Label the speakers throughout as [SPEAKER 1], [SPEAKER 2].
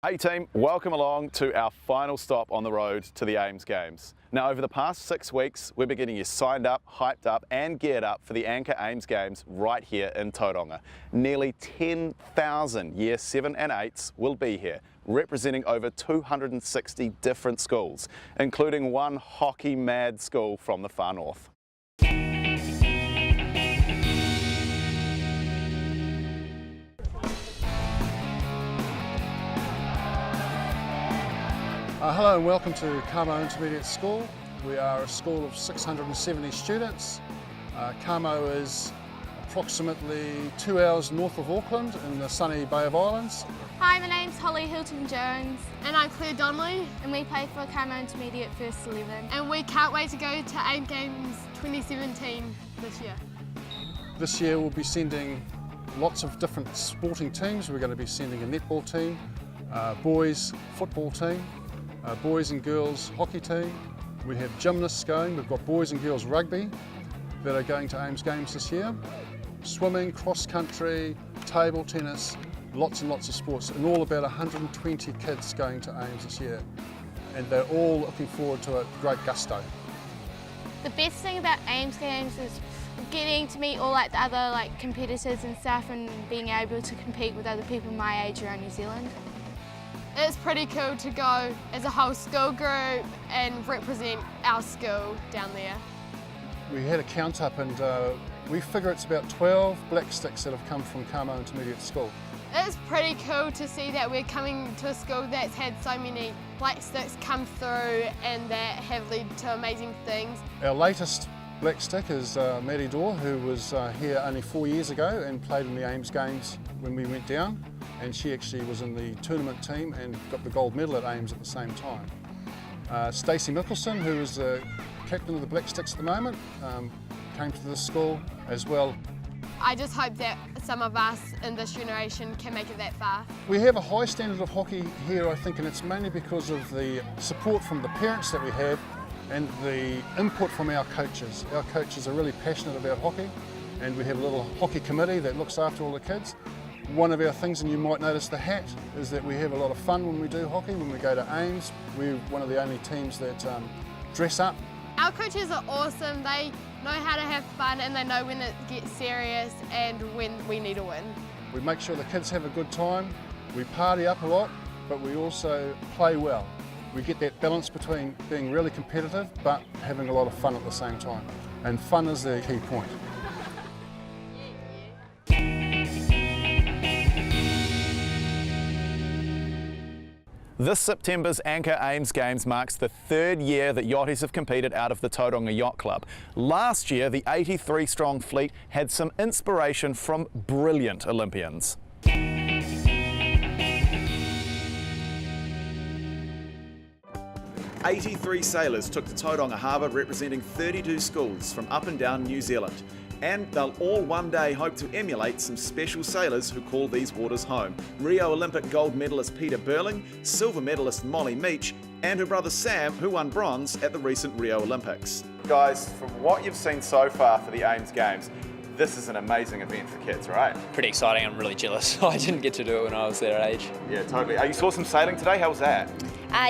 [SPEAKER 1] Hey team, welcome along to our final stop on the road to the AIMS Games. Now over the past 6 weeks, we've been getting you signed up, hyped up and geared up for the Anchor AIMS Games right here in Tauranga. Nearly 10,000 Year 7 and 8s will be here, representing over 260 different schools, including one hockey-mad school from the far north.
[SPEAKER 2] Hello and welcome to Carmo Intermediate School. We are a school of 670 students. Carmo is approximately 2 hours north of Auckland in the sunny Bay of Islands.
[SPEAKER 3] Hi, my name's Holly Hilton-Jones. And I'm Claire Donnelly. And we play for Carmo Intermediate First 11. And we can't wait to go to AIM Games 2017 this year.
[SPEAKER 2] This year we'll be sending lots of different sporting teams. We're going to be sending a netball team, boys football team, boys and girls hockey team. We have gymnasts going. We've got boys and girls rugby that are going to AIMS Games this year. Swimming, cross country, table tennis, lots and lots of sports, and all about 120 kids going to AIMS this year. And they're all looking forward to it, great gusto.
[SPEAKER 3] The best thing about AIMS Games is getting to meet all the other competitors and stuff, and being able to compete with other people my age around New Zealand.
[SPEAKER 4] It's pretty cool to go as a whole school group and represent our school down there.
[SPEAKER 2] We had a count up and we figure it's about 12 black sticks that have come from Carmo Intermediate School.
[SPEAKER 4] It's pretty cool to see that we're coming to a school that's had so many black sticks come through and that have led to amazing things.
[SPEAKER 2] Our latest black stick is Maddie Dorr, who was here only 4 years ago and played in the AIMS Games when we went down. And she actually was in the tournament team and got the gold medal at AIMS at the same time. Stacey Mickelson, who is the captain of the Black Sticks at the moment, came to this school as well.
[SPEAKER 4] I just hope that some of us in this generation can make it that far.
[SPEAKER 2] We have a high standard of hockey here, I think, and it's mainly because of the support from the parents that we have and the input from our coaches. Our coaches are really passionate about hockey, and we have a little hockey committee that looks after all the kids. One of our things, and you might notice the hat, is that we have a lot of fun when we do hockey. When we go to AIMS, we're one of the only teams that dress up.
[SPEAKER 4] Our coaches are awesome. They know how to have fun and they know when it gets serious and when we need to win.
[SPEAKER 2] We make sure the kids have a good time. We party up a lot, but we also play well. We get that balance between being really competitive but having a lot of fun at the same time. And fun is the key point.
[SPEAKER 1] This September's Anchor AIMS Games marks the 3rd year that yachties have competed out of the Tauranga Yacht Club. Last year, the 83-strong fleet had some inspiration from brilliant Olympians. 83 sailors took to Tauranga Harbour representing 32 schools from up and down New Zealand. And they'll all one day hope to emulate some special sailors who call these waters home. Rio Olympic gold medalist Peter Burling, silver medalist Molly Meach, and her brother Sam, who won bronze at the recent Rio Olympics. Guys, from what you've seen so far for the AIMS Games, this is an amazing event for kids, right?
[SPEAKER 5] Pretty exciting. I'm really jealous. I didn't get to do it when I was their age.
[SPEAKER 1] Yeah, totally. You saw some sailing today? How was that?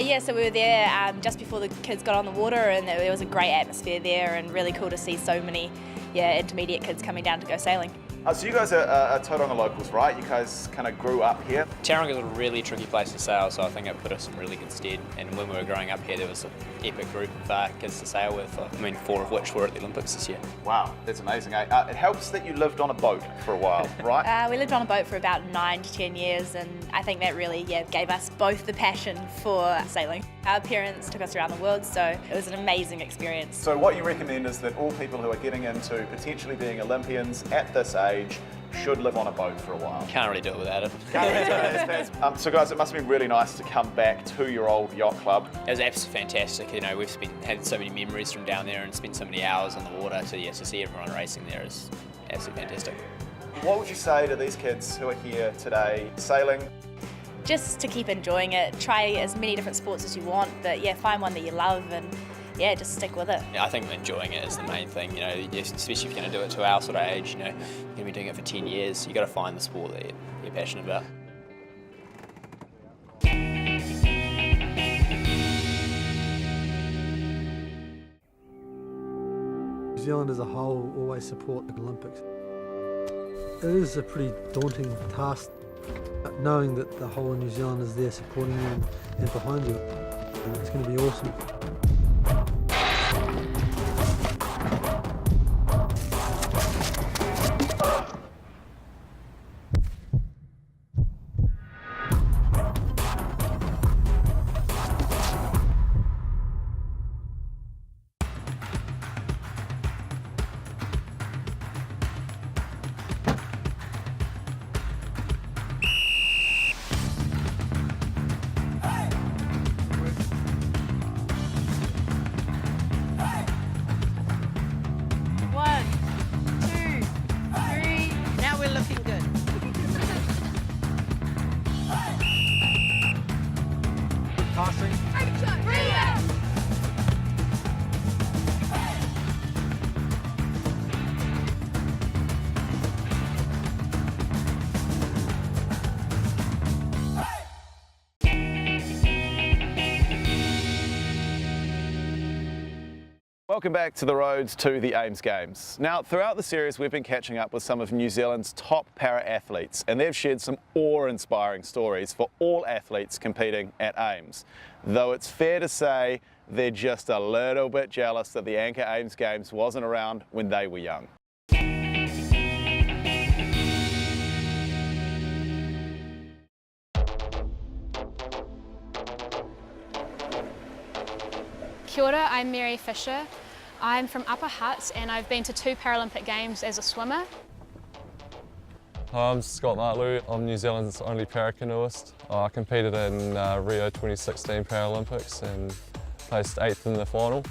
[SPEAKER 6] Yeah, so we were there just before the kids got on the water, and there was a great atmosphere there and really cool to see so many intermediate kids coming down to go sailing.
[SPEAKER 1] So you guys are Tauranga locals, right? You guys kind of grew up here.
[SPEAKER 5] Tauranga is a really tricky place to sail, so I think it put us in really good stead. And when we were growing up here, there was an epic group of kids to sail with. 4 of which were at the Olympics this year.
[SPEAKER 1] Wow, that's amazing. It helps that you lived on a boat for a while, right?
[SPEAKER 6] We lived on a boat for about 9 to 10 years, and I think that really gave us both the passion for sailing. Our parents took us around the world, so it was an amazing experience.
[SPEAKER 1] So what you recommend is that all people who are getting into potentially being Olympians at this age should live on a boat for a while.
[SPEAKER 5] Can't really do it without it.
[SPEAKER 1] So guys, it must have been really nice to come back to your old yacht club.
[SPEAKER 5] It was absolutely fantastic. We've had so many memories from down there and spent so many hours on the water. To see everyone racing there is absolutely fantastic.
[SPEAKER 1] What would you say to these kids who are here today sailing?
[SPEAKER 6] Just to keep enjoying it, try as many different sports as you want, but find one that you love and just stick with it.
[SPEAKER 5] I think enjoying it is the main thing, especially if you're going to do it to our sort of age, you're going to be doing it for 10 years, you've got to find the sport that you're passionate about.
[SPEAKER 7] Zealand as a whole always support the Olympics. It is a pretty daunting task, knowing that the whole of New Zealand is there supporting you and behind you. And it's going to be awesome.
[SPEAKER 1] Welcome back to the roads to the Ames Games. Now, throughout the series, we've been catching up with some of New Zealand's top para-athletes, and they've shared some awe-inspiring stories for all athletes competing at Ames. Though it's fair to say they're just a little bit jealous that the Anchor Ames Games wasn't around when they were young.
[SPEAKER 8] Kia ora, I'm Mary Fisher. I'm from Upper Hutt and I've been to 2 Paralympic Games as a swimmer.
[SPEAKER 9] Hi, I'm Scott Martlew. I'm New Zealand's only paracanoeist. I competed in Rio 2016 Paralympics and placed 8th in the final.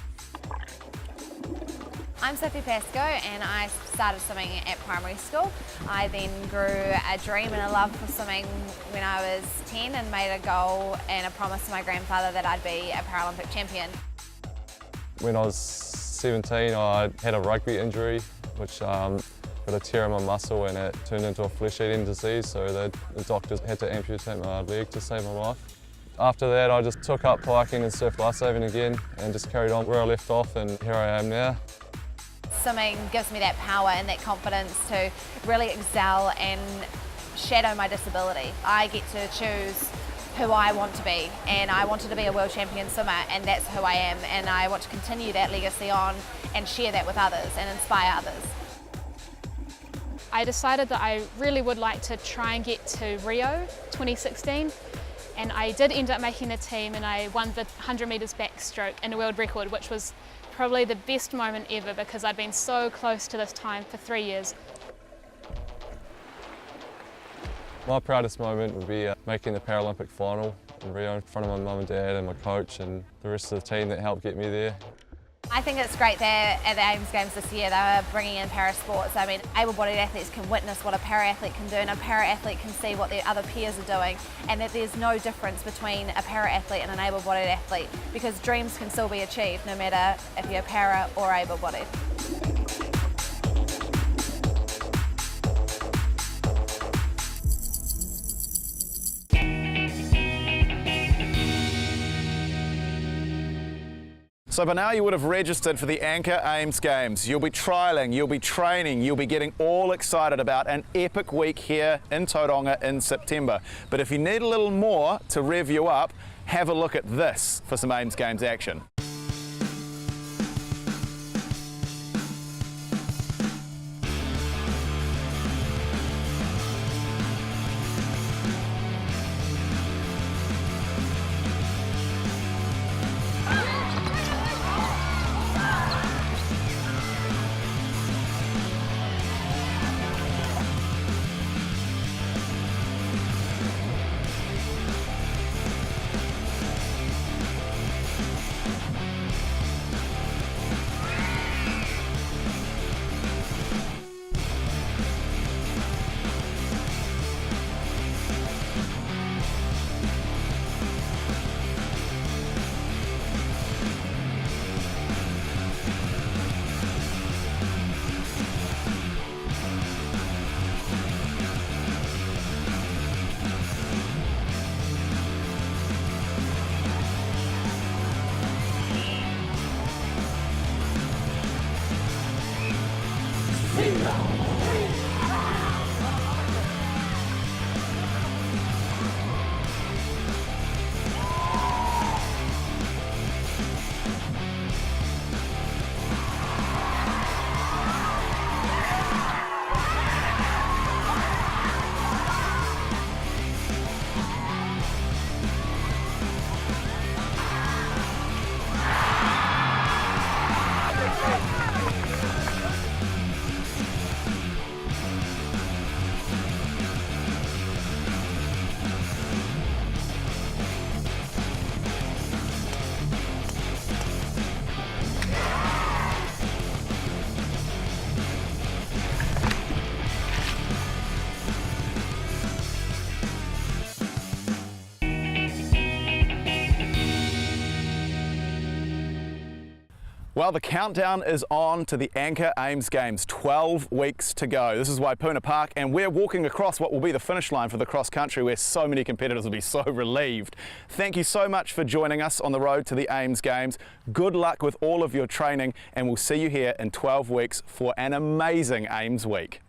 [SPEAKER 10] I'm Sophie Pascoe and I started swimming at primary school. I then grew a dream and a love for swimming when I was 10 and made a goal and a promise to my grandfather that I'd be a Paralympic champion.
[SPEAKER 9] When I was 17, I had a rugby injury, which got a tear in my muscle and it turned into a flesh-eating disease, so the doctors had to amputate my leg to save my life. After that, I just took up hiking and surf lifesaving again and just carried on where I left off, and here I am now.
[SPEAKER 10] Swimming gives me that power and that confidence to really excel and shadow my disability. I get to choose who I want to be, and I wanted to be a world champion swimmer, and that's who I am, and I want to continue that legacy on and share that with others and inspire others.
[SPEAKER 8] I decided that I really would like to try and get to Rio 2016, and I did end up making the team, and I won the 100 metres backstroke in a world record, which was probably the best moment ever because I'd been so close to this time for 3 years.
[SPEAKER 9] My proudest moment would be making the Paralympic final in Rio in front of my mum and dad and my coach and the rest of the team that helped get me there.
[SPEAKER 10] I think it's great that at the Ames Games this year they are bringing in para-sports. I mean, able-bodied athletes can witness what a para-athlete can do, and a para-athlete can see what their other peers are doing, and that there's no difference between a para-athlete and an able-bodied athlete because dreams can still be achieved no matter if you're para or able-bodied.
[SPEAKER 1] So by now you would have registered for the Anchor Ames Games. You'll be trialling, you'll be training, you'll be getting all excited about an epic week here in Tauranga in September. But if you need a little more to rev you up, have a look at this for some Ames Games action. Well, the countdown is on to the Anchor Ames Games, 12 weeks to go. This is Waipuna Park, and we're walking across what will be the finish line for the cross country, where so many competitors will be so relieved. Thank you so much for joining us on the road to the Ames Games. Good luck with all of your training, and we'll see you here in 12 weeks for an amazing Ames week.